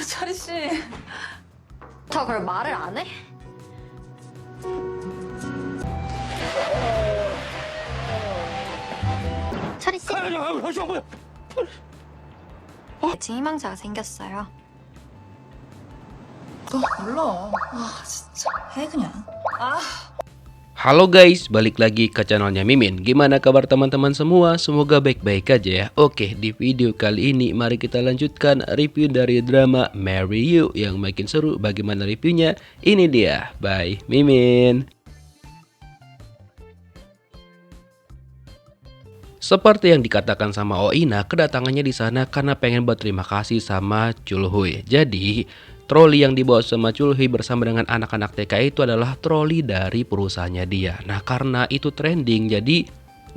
차리 씨. 저 그걸 말을 안 해? 철이 씨, 지금 희망자가 생겼어요. 몰라. 진짜. 해 그냥. Halo guys, balik lagi ke channelnya Mimin. Gimana kabar teman-teman semua? Semoga baik-baik aja ya. Oke, di video kali ini mari kita lanjutkan review dari drama Marry You yang makin seru. Bagaimana reviewnya? Ini dia, by Mimin. Seperti yang dikatakan sama Oina, kedatangannya di sana karena pengen berterima kasih sama Chulhui. Jadi, troli yang dibawa sama Chulhui bersama dengan anak-anak TK itu adalah troli dari perusahaannya dia. Nah, karena itu trending, jadi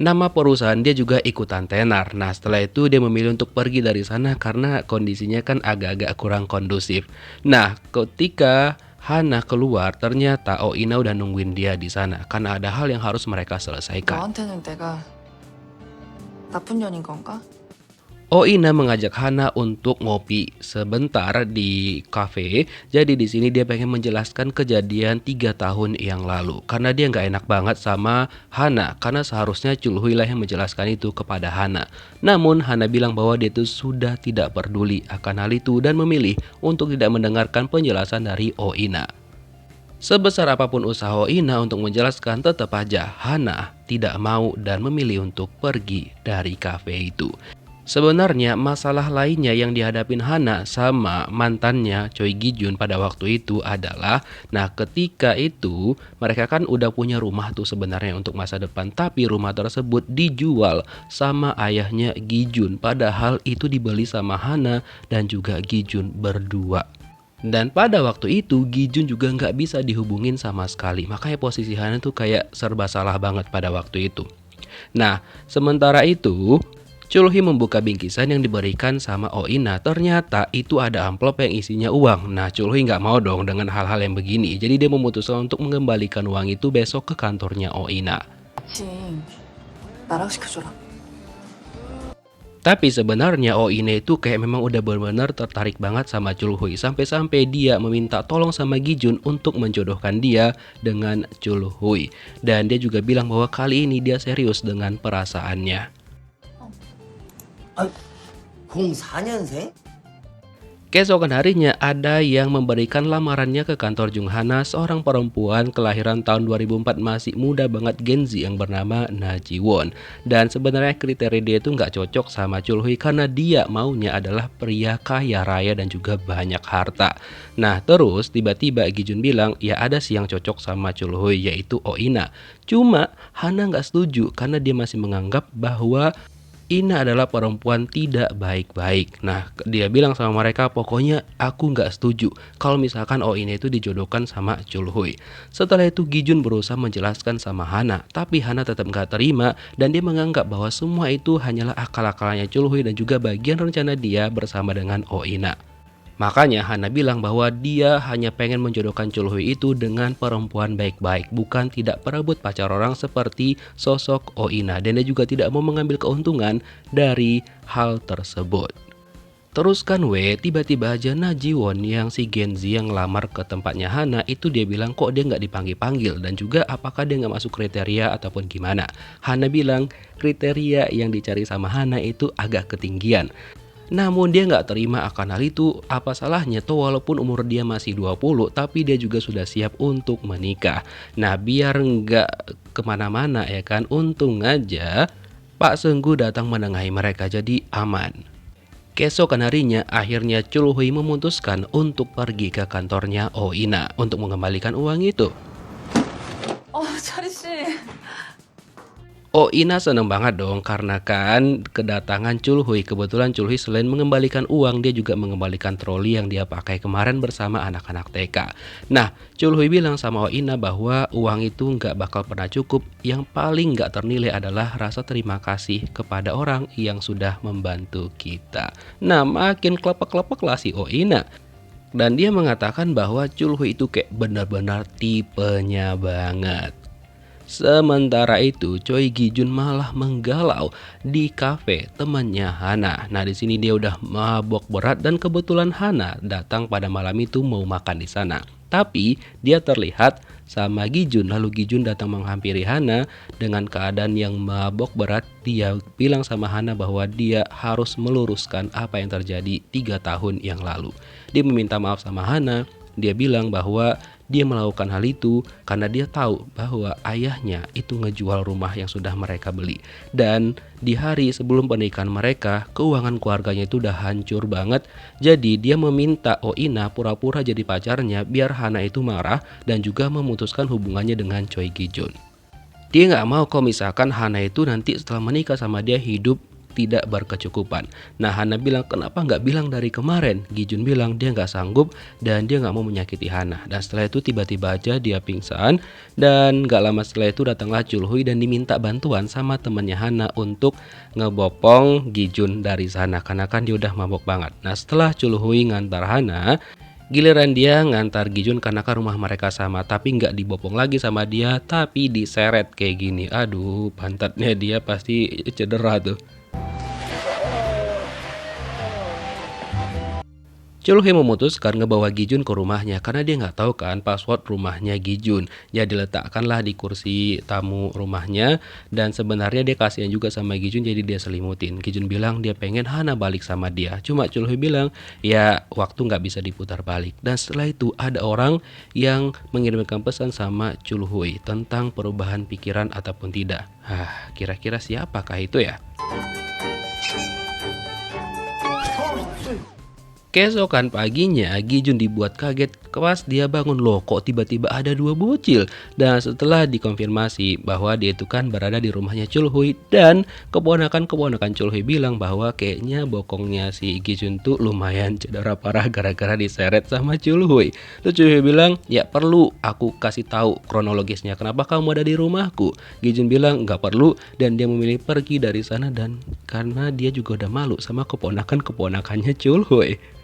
nama perusahaan dia juga ikutan tenar. Nah, setelah itu dia memilih untuk pergi dari sana karena kondisinya kan agak-agak kurang kondusif. Nah, ketika Hana keluar, ternyata Oina udah nungguin dia di sana karena ada hal yang harus mereka selesaikan. 너한테는 내가 나쁜 년인 건가? Oina mengajak Hana untuk ngopi sebentar di kafe. Jadi di sini dia pengen menjelaskan kejadian 3 tahun yang lalu. Karena dia nggak enak banget sama Hana. Karena seharusnya Chulhui lah yang menjelaskan itu kepada Hana. Namun Hana bilang bahwa dia itu sudah tidak peduli akan hal itu dan memilih untuk tidak mendengarkan penjelasan dari Oina. Sebesar apapun usaha Oina untuk menjelaskan, tetap aja Hana tidak mau dan memilih untuk pergi dari kafe itu. Sebenarnya masalah lainnya yang dihadapin Hana sama mantannya Choi Gi-jun pada waktu itu adalah, nah ketika itu mereka kan udah punya rumah tuh sebenarnya untuk masa depan, tapi rumah tersebut dijual sama ayahnya Gi-jun, padahal itu dibeli sama Hana dan juga Gi-jun berdua. Dan pada waktu itu Gi-jun juga nggak bisa dihubungin sama sekali, makanya posisi Hana tuh kayak serba salah banget pada waktu itu. Nah, sementara itu Chulhui membuka bingkisan yang diberikan sama Oina. Ternyata itu ada amplop yang isinya uang. Nah, Chulhui nggak mau dong dengan hal-hal yang begini. Jadi dia memutuskan untuk mengembalikan uang itu besok ke kantornya Oina. 같이 나랑 시켜줘라. Tapi sebenarnya Oina itu kayak memang udah benar-benar tertarik banget sama Chulhui. Sampai-sampai dia meminta tolong sama Gi-jun untuk menjodohkan dia dengan Chulhui. Dan dia juga bilang bahwa kali ini dia serius dengan perasaannya. 04년생? Keesokan harinya ada yang memberikan lamarannya ke kantor Jung Hana, seorang perempuan kelahiran tahun 2004 masih muda banget Gen Z yang bernama Na Ji-won. Dan sebenarnya kriteria dia itu nggak cocok sama Chulhui karena dia maunya adalah pria kaya raya dan juga banyak harta. Nah terus tiba-tiba Gi-jun bilang ya ada sih yang cocok sama Chulhui yaitu Oina. Cuma Hana nggak setuju karena dia masih menganggap bahwa Ina adalah perempuan tidak baik-baik. Nah, dia bilang sama mereka, pokoknya aku nggak setuju kalau misalkan Oina itu dijodohkan sama Chulhui. Setelah itu Gi-jun berusaha menjelaskan sama Hana, tapi Hana tetap nggak terima dan dia menganggap bahwa semua itu hanyalah akal-akalannya Chulhui dan juga bagian rencana dia bersama dengan Oina. Makanya Hana bilang bahwa dia hanya pengen menjodohkan Chulhui itu dengan perempuan baik-baik, bukan tidak perebut pacar orang seperti sosok Oina, dan dia juga tidak mau mengambil keuntungan dari hal tersebut. Terus kan tiba-tiba aja Na Ji-won yang si Gen Z yang ngelamar ke tempatnya Hana itu dia bilang kok dia nggak dipanggil-panggil dan juga apakah dia nggak masuk kriteria ataupun gimana. Hana bilang kriteria yang dicari sama Hana itu agak ketinggian. Namun dia nggak terima akan hal itu. Apa salahnya tuh walaupun umur dia masih 20 tapi dia juga sudah siap untuk menikah. Nah biar nggak kemana-mana ya kan, untung aja Pak Seunggu datang menengahi mereka jadi aman. Keesokan harinya akhirnya Chulhui memutuskan untuk pergi ke kantornya Oina untuk mengembalikan uang itu. 차리 씨. Oina seneng banget dong karena kan kedatangan Chulhui. Kebetulan Chulhui selain mengembalikan uang dia juga mengembalikan troli yang dia pakai kemarin bersama anak-anak TK. Nah Chulhui bilang sama Oina bahwa uang itu nggak bakal pernah cukup. Yang paling nggak ternilai adalah rasa terima kasih kepada orang yang sudah membantu kita. Nah makin kelepek-kelepek lah si Oina. Dan dia mengatakan bahwa Chulhui itu kayak benar-benar tipenya banget. Sementara itu, Choi Gi-jun malah menggalau di kafe temannya Hana. Nah, di sini dia udah mabok berat dan kebetulan Hana datang pada malam itu mau makan di sana. Tapi dia terlihat sama Gi-jun, lalu Gi-jun datang menghampiri Hana dengan keadaan yang mabok berat. Dia bilang sama Hana bahwa dia harus meluruskan apa yang terjadi 3 tahun yang lalu. Dia meminta maaf sama Hana. Dia bilang bahwa dia melakukan hal itu karena dia tahu bahwa ayahnya itu ngejual rumah yang sudah mereka beli. Dan di hari sebelum pernikahan mereka, keuangan keluarganya itu udah hancur banget. Jadi dia meminta Oh In-na pura-pura jadi pacarnya biar Hana itu marah dan juga memutuskan hubungannya dengan Choi Gi-jun. Dia nggak mau kalau misalkan Hana itu nanti setelah menikah sama dia hidup tidak berkecukupan. Nah, Hana bilang kenapa nggak bilang dari kemarin. Gi-jun bilang dia nggak sanggup dan dia nggak mau menyakiti Hana. Dan setelah itu tiba-tiba aja dia pingsan. Dan nggak lama setelah itu datanglah Chul-hui dan diminta bantuan sama temannya Hana untuk ngebopong Gi-jun dari sana karena kan dia udah mabok banget. Nah, setelah Chul-hui ngantar Hana, giliran dia ngantar Gi-jun karena kan rumah mereka sama, tapi nggak dibopong lagi sama dia, tapi diseret kayak gini. Aduh, pantatnya dia pasti cedera tuh. Chul-hui memutuskan ngebawa Gi-jun ke rumahnya karena dia nggak tahu kan password rumahnya Gi-jun. Jadi letakkanlah di kursi tamu rumahnya dan sebenarnya dia kasihan juga sama Gi-jun jadi dia selimutin. Gi-jun bilang dia pengen Hana balik sama dia. Cuma Chul-hui bilang ya waktu nggak bisa diputar balik. Dan setelah itu ada orang yang mengirimkan pesan sama Chul-hui tentang perubahan pikiran ataupun tidak. Kira-kira siapakah itu ya? Keesokan paginya, Gi-jun dibuat kaget pas dia bangun. Loh, kok tiba-tiba ada 2 bocil? Dan setelah dikonfirmasi bahwa dia itu kan berada di rumahnya Chul-hui dan keponakan-keponakan Chul-hui bilang bahwa kayaknya bokongnya si Gi-jun tuh lumayan cedera parah gara-gara diseret sama Chul-hui. Terus Chul-hui bilang, ya perlu aku kasih tahu kronologisnya kenapa kamu ada di rumahku. Gi-jun bilang nggak perlu dan dia memilih pergi dari sana dan karena dia juga udah malu sama keponakan-keponakannya Chul-hui.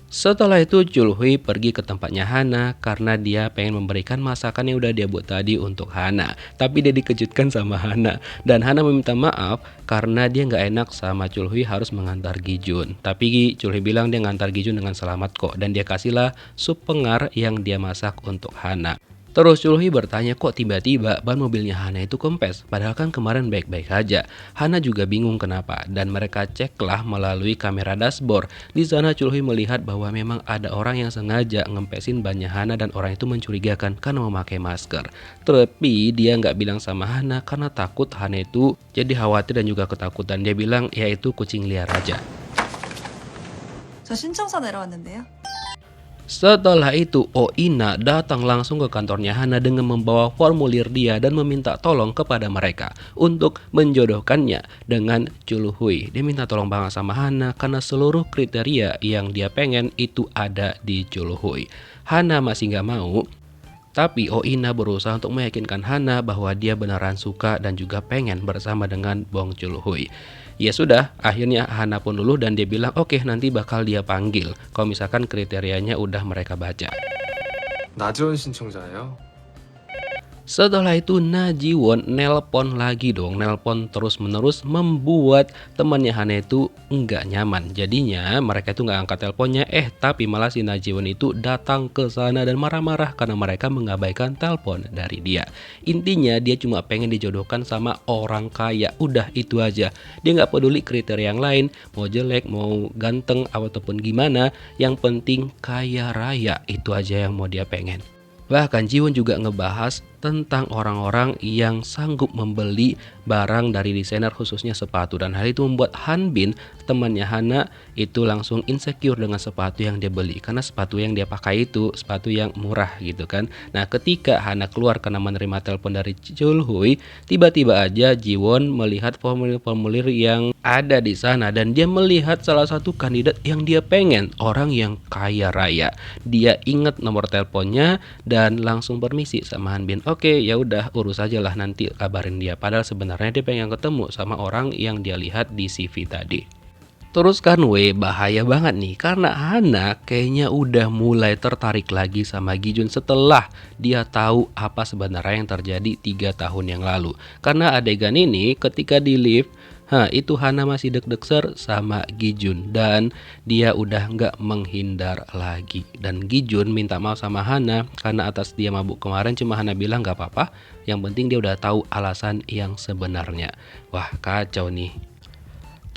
Setelah itu Chul-hui pergi ke tempatnya Hana karena dia pengen memberikan masakan yang udah dia buat tadi untuk Hana. Tapi dia dikejutkan sama Hana dan Hana meminta maaf karena dia nggak enak sama Chul-hui harus mengantar Gi-jun. Tapi Chul-hui bilang dia ngantar Gi-jun dengan selamat kok dan dia kasihlah sup pengar yang dia masak untuk Hana. Terus Chul-hui bertanya kok tiba-tiba ban mobilnya Hana itu kempes, padahal kan kemarin baik-baik aja. Hana juga bingung kenapa dan mereka ceklah melalui kamera dashboard. Di sana Chul-hui melihat bahwa memang ada orang yang sengaja ngempesin bannya Hana dan orang itu mencurigakan karena memakai masker. Tapi dia nggak bilang sama Hana karena takut Hana itu jadi khawatir dan juga ketakutan. Dia bilang ya itu kucing liar aja. 저 신청서 내려왔는데요. Setelah itu, Oh In-na datang langsung ke kantornya Hana dengan membawa formulir dia dan meminta tolong kepada mereka untuk menjodohkannya dengan Chul-hui. Dia minta tolong banget sama Hana karena seluruh kriteria yang dia pengen itu ada di Chul-hui. Hana masih nggak mau, tapi Oh In-na berusaha untuk meyakinkan Hana bahwa dia beneran suka dan juga pengen bersama dengan Bong Chul-hui. Ya sudah, akhirnya Hana pun luluh dan dia bilang oke, nanti bakal dia panggil kalau misalkan kriterianya udah mereka baca. 나지원 신청자예요. Setelah itu Na Ji-won nelpon lagi dong, nelpon terus-menerus membuat temannya Hana itu nggak nyaman. Jadinya mereka itu nggak angkat teleponnya, tapi malah si Na Ji-won itu datang ke sana dan marah-marah karena mereka mengabaikan telepon dari dia. Intinya dia cuma pengen dijodohkan sama orang kaya, udah itu aja. Dia nggak peduli kriteria yang lain, mau jelek, mau ganteng, ataupun gimana. Yang penting kaya raya, itu aja yang mau dia pengen. Bahkan Ji-won juga ngebahas tentang orang-orang yang sanggup membeli barang dari desainer khususnya sepatu. Dan hal itu membuat Han Bin, temannya Hana, itu langsung insecure dengan sepatu yang dia beli. Karena sepatu yang dia pakai itu sepatu yang murah gitu kan. Nah ketika Hana keluar karena menerima telepon dari Chul-hui, tiba-tiba aja Ji-won melihat formulir-formulir yang ada di sana. Dan dia melihat salah satu kandidat yang dia pengen, orang yang kaya raya. Dia ingat nomor teleponnya dan langsung permisi sama Han Bin. Oke, ya udah urus aja lah, nanti kabarin dia. Padahal sebenarnya dia pengen ketemu sama orang yang dia lihat di CV tadi. Terus kan bahaya banget nih karena Hana kayaknya udah mulai tertarik lagi sama Gijun setelah dia tahu apa sebenarnya yang terjadi 3 tahun yang lalu. Karena adegan ini ketika di lift, itu Hana masih deg-deg sama Gijun dan dia udah nggak menghindar lagi. Dan Gijun minta maaf sama Hana karena atas dia mabuk kemarin, cuma Hana bilang nggak apa-apa, yang penting dia udah tahu alasan yang sebenarnya. Wah, kacau nih.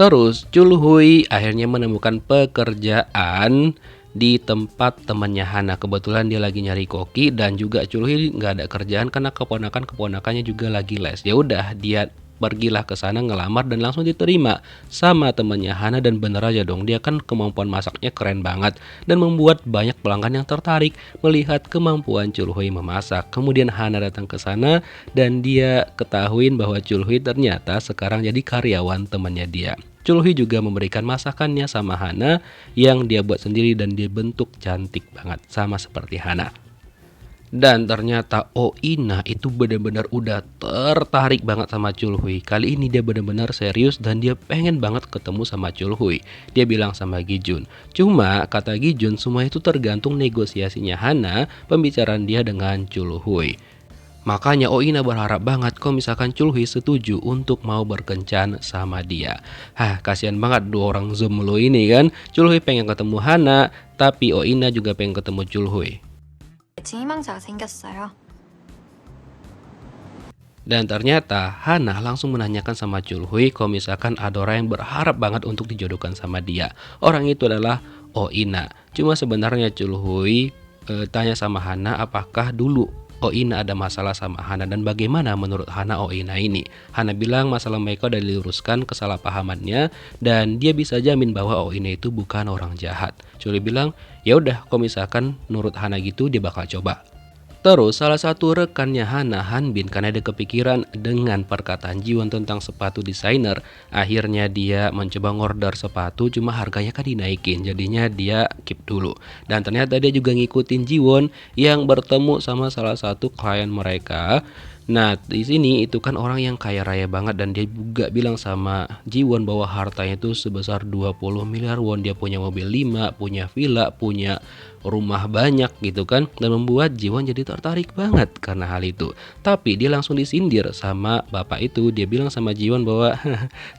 Terus Chul Hui akhirnya menemukan pekerjaan di tempat temannya Hana. Kebetulan dia lagi nyari koki dan juga Chul Hui nggak ada kerjaan karena keponakannya juga lagi les. Ya udah, dia pergilah ke sana ngelamar dan langsung diterima sama temannya Hana. Dan bener aja dong, dia kan kemampuan masaknya keren banget dan membuat banyak pelanggan yang tertarik melihat kemampuan Chul Hui memasak. Kemudian Hana datang ke sana dan dia ketahuin bahwa Chul Hui ternyata sekarang jadi karyawan temannya dia. Chul Hui juga memberikan masakannya sama Hana yang dia buat sendiri dan dia bentuk cantik banget sama seperti Hana. Dan ternyata Ina itu benar-benar udah tertarik banget sama Chul Hui. Kali ini dia benar-benar serius dan dia pengen banget ketemu sama Chul Hui. Dia bilang sama Gijun. Cuma kata Gijun, semua itu tergantung negosiasinya Hana, pembicaraan dia dengan Chul Hui. Makanya Ina berharap banget kalau misalkan Chul Hui setuju untuk mau berkencan sama dia. Kasihan banget dua orang Zoom lo ini kan. Chul Hui pengen ketemu Hana, tapi Ina juga pengen ketemu Chul Hui. 애칭 희망자가 생겼어요. Dan ternyata Hana langsung menanyakan sama Chul Hui kalau misalkan ada orang yang berharap banget untuk dijodohkan sama dia. Orang itu adalah Ina. Cuma sebenarnya Chul Hui tanya sama Hana apakah dulu Ina ada masalah sama Hana dan bagaimana menurut Hana Ina ini. Hana bilang masalah mereka udah diluruskan kesalahpahamannya dan dia bisa jamin bahwa Ina itu bukan orang jahat. Chul Hui bilang ya udah, kalau misalkan menurut Hana gitu dia bakal coba. Terus salah satu rekannya Hana, Hanbin, karena dia kepikiran dengan perkataan Jiwon tentang sepatu desainer, akhirnya dia mencoba ngorder sepatu, cuma harganya kan dinaikin, jadinya dia keep dulu. Dan ternyata dia juga ngikutin Jiwon yang bertemu sama salah satu klien mereka. Nah, di sini itu kan orang yang kaya raya banget dan dia juga bilang sama Jiwon bahwa hartanya itu sebesar 20 miliar won. Dia punya mobil 5, punya villa, punya rumah banyak gitu kan. Dan membuat Jiwon jadi tertarik banget karena hal itu. Tapi dia langsung disindir sama bapak itu. Dia bilang sama Jiwon bahwa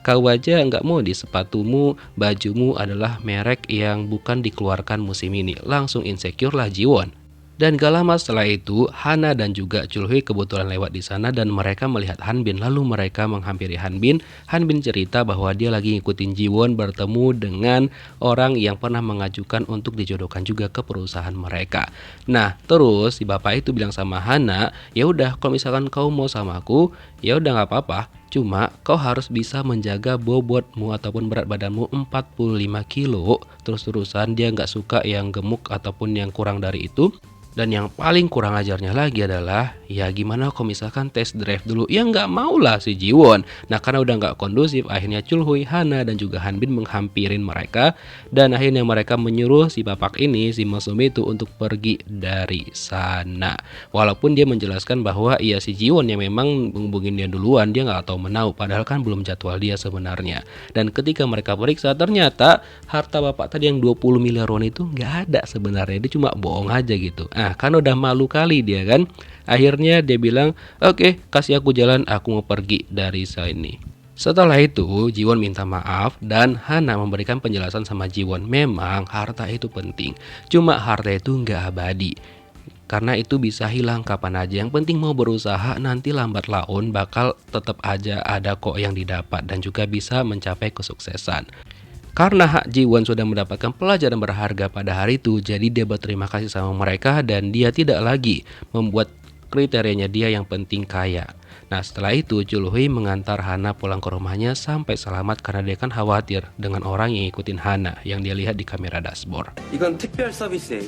kau aja nggak mau di sepatumu, bajumu adalah merek yang bukan dikeluarkan musim ini. Langsung insecure lah Jiwon. Dan gak lama setelah itu, Hana dan juga Chul Hui kebetulan lewat di sana dan mereka melihat Hanbin. Lalu mereka menghampiri Hanbin. Hanbin cerita bahwa dia lagi ngikutin Jiwon bertemu dengan orang yang pernah mengajukan untuk dijodohkan juga ke perusahaan mereka. Nah, terus si bapak itu bilang sama Hana, ya udah kalau misalkan kau mau sama aku, ya udah nggak apa-apa. Cuma kau harus bisa menjaga bobotmu ataupun berat badanmu 45 kilo. Terus-terusan dia nggak suka yang gemuk ataupun yang kurang dari itu. Dan yang paling kurang ajarnya lagi adalah ya gimana kalau misalkan test drive dulu. Ya nggak mau lah si Jiwon. Nah karena udah nggak kondusif, akhirnya Chul Hui, Hana dan juga Hanbin menghampirin mereka. Dan akhirnya mereka menyuruh si bapak ini, si Masumi itu untuk pergi dari sana. Walaupun dia menjelaskan bahwa ya si Jiwon yang memang menghubungin dia duluan, dia nggak tahu menau. Padahal kan belum jadwal dia sebenarnya. Dan ketika mereka periksa ternyata harta bapak tadi yang 20 miliar won itu nggak ada sebenarnya. Dia cuma bohong aja gitu. Kan udah malu kali dia kan. Akhirnya dia bilang, oke, kasih aku jalan, aku mau pergi dari sini. Setelah itu Jiwon minta maaf dan Hana memberikan penjelasan sama Jiwon. Memang harta itu penting, cuma harta itu nggak abadi. Karena itu bisa hilang kapan aja. Yang penting mau berusaha, nanti lambat laun bakal tetap aja ada kok yang didapat dan juga bisa mencapai kesuksesan. Karena Hak Jiwon sudah mendapatkan pelajaran berharga pada hari itu, jadi dia berterima kasih sama mereka dan dia tidak lagi membuat kriterianya dia yang penting kaya. Nah setelah itu Chul Hui mengantar Hana pulang ke rumahnya sampai selamat karena dia kan khawatir dengan orang yang ikutin Hana yang dia lihat di kamera dashboard. 이건 특별 서비스에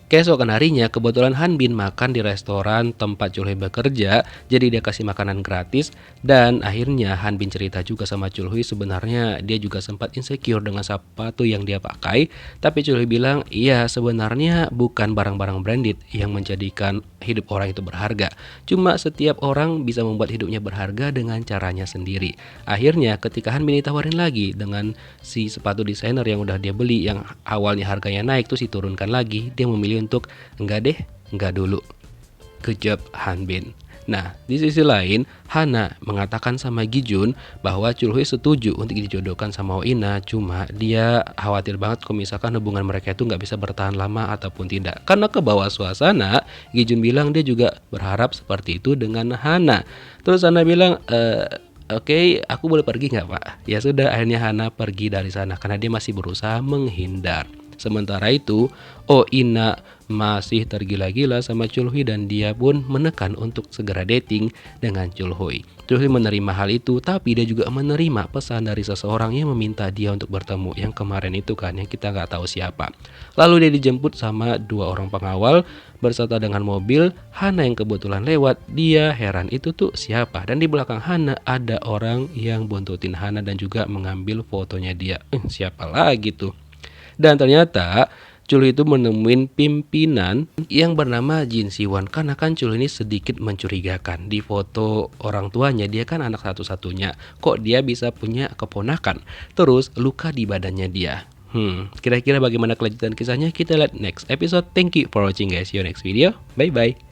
Keesokan harinya kebetulan Han Bin makan di restoran tempat Chul Hui bekerja, jadi dia kasih makanan gratis. Dan akhirnya Han Bin cerita juga sama Chul Hui sebenarnya dia juga sempat insecure dengan sepatu yang dia pakai. Tapi Chul Hui bilang iya sebenarnya bukan barang-barang branded yang menjadikan hidup orang itu berharga. Cuma setiap orang bisa membuat hidupnya berharga dengan caranya sendiri. Akhirnya ketika Han Bin ditawarin lagi dengan si sepatu desainer yang udah dia beli yang awalnya harganya naik terus diturunkan lagi, dia memilih untuk enggak deh, enggak dulu. Good job Han Bin. Nah, di sisi lain, Hana mengatakan sama Gi-jun bahwa Chul Hui setuju untuk dijodohkan sama Oh In-na, cuma dia khawatir banget kalau misalkan hubungan mereka itu nggak bisa bertahan lama ataupun tidak. Karena ke bawah suasana, Gi-jun bilang dia juga berharap seperti itu dengan Hana. Terus Hana bilang, Oke, aku boleh pergi nggak Pak? Ya sudah, akhirnya Hana pergi dari sana karena dia masih berusaha menghindar. Sementara itu, Oh In-na masih tergila-gila sama Chul Hui dan dia pun menekan untuk segera dating dengan Chul Hui. Chul Hui menerima hal itu, tapi dia juga menerima pesan dari seseorang yang meminta dia untuk bertemu yang kemarin itu kan, yang kita nggak tahu siapa. Lalu dia dijemput sama 2 orang pengawal berserta dengan mobil. Hana yang kebetulan lewat, dia heran itu tuh siapa, dan di belakang Hana ada orang yang buntutin Hana dan juga mengambil fotonya dia. Siapa lagi tuh? Dan ternyata Chul Hui itu menemuin pimpinan yang bernama Jin Si-won. Karena kan Chul Hui ini sedikit mencurigakan. Di foto orang tuanya dia kan anak satu-satunya, kok dia bisa punya keponakan, terus luka di badannya dia. Kira-kira bagaimana kelanjutan kisahnya? Kita lihat next episode. Thank you for watching guys. See you next video. Bye bye.